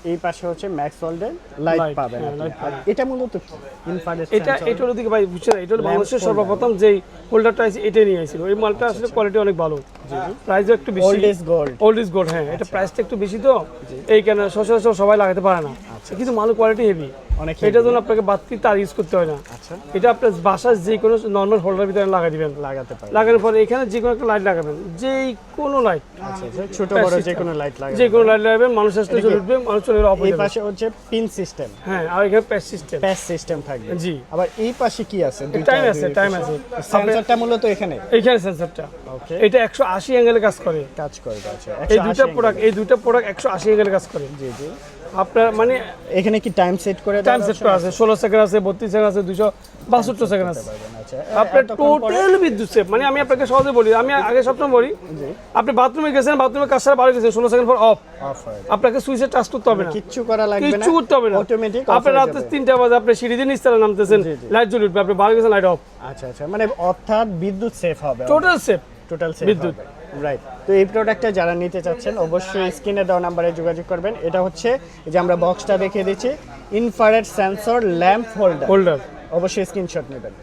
এই পাশে হচ্ছে ম্যাক্স ওয়ার্ল্ডের লাইট পাবেন আপনি। আর এটা মূলত ইনফ্রারেড এটা হলো দিকে ভাই বুঝছেন, এটা হলো বাংলাদেশের সর্বপ্রথম যেই হোল্ডারটা আছে এটা নিয়ে আসছিল। এই মালটা আসলে কোয়ালিটি অনেক ভালো, প্রাইসও একটু বেশি। Old is gold. Old is gold, হ্যাঁ। এটা প্রাইসটা একটু বেশি তো এই কেন সচরাচর সবাই লাগাতে পারে না, কিন্তু মালের কোয়ালিটি হেভি। অনেক এটার জন্য আপনাকে বাড়তি তার ইউজ করতে হয় না। আচ্ছা, এটা আপনার বাসার যে কোনো নর্মাল হোল্ডার ভিতরে লাগাই দিবেন, লাগাতে পারেন। লাগানোর পরে এখানে যে কোনো একটা লাইট লাগাবেন, যেই কোনো লাইট, আচ্ছা, ছোট বড় যে কোনো লাইট লাগাবেন, যে কোনো লাইট লাগাবেন, মানুষ আসলে চলে উঠবে, মানুষ চলে অফ হয়ে এই যাবে। পাশে হচ্ছে পিন সিস্টেম, হ্যাঁ, আর এখানে প্যাচ সিস্টেম, প্যাচ সিস্টেম থাকবে। জি। আবার এই পাশে কি আছে? টাইম আছে, টাইম আছে। সেন্সরটা মূলত এখানে, এইখানে সেন্সরটা, ওকে, এটা 180 অ্যাঙ্গেলে কাজ করে। কাজ করবে। আচ্ছা, এই দুইটা প্রোডাক্ট 180 অ্যাঙ্গেলে কাজ করে। জি জি। আপনার মানে এখানে কি টাইম সেট করে টাইম সেট করা আছে, 16 সেকেন্ড আছে, 32 সেকেন্ড আছে, 262 সেকেন্ড আছে। আচ্ছা, আপনার টোটাল বিদ্যুৎ সেভ। মানে আমি আপনাকে সহজে বলি, আমি আগে সবসময় বলি, আপনি বাথরুমে গেছেন, বাথরুমে কাজ সারা বাইরে গেছেন, 16 সেকেন্ড পর অফ, অফ হয়, আপনাকে সুইচে টাচ করতে হবে না, কিচ্ছু করা লাগবে না, কিচ্ছু করতে হবে না, অটোমেটিক আপনি রাতে 3টা বাজে আপনি সিঁড়ি দিয়ে নিচতলা নামতেছেন, লাইট জ্বলে উঠবে, আপনি বাইরে গেছেন, লাইট অফ। আচ্ছা আচ্ছা, মানে অর্থাৎ বিদ্যুৎ সেভ হবে, টোটাল সেভ, টোটাল সেভ বিদ্যুৎ। রাইট। তো এই প্রোডাক্টটা যারা নিতে চাচ্ছেন অবশ্যই স্ক্রিনে দেওয়া নাম্বারে যোগাযোগ করবেন। এটা হচ্ছে এই যে আমরা বক্সটা দেখিয়ে দিচ্ছি, infrared sensor lamp holder, holder. অবশ্যই স্ক্রিনশট নেবেন।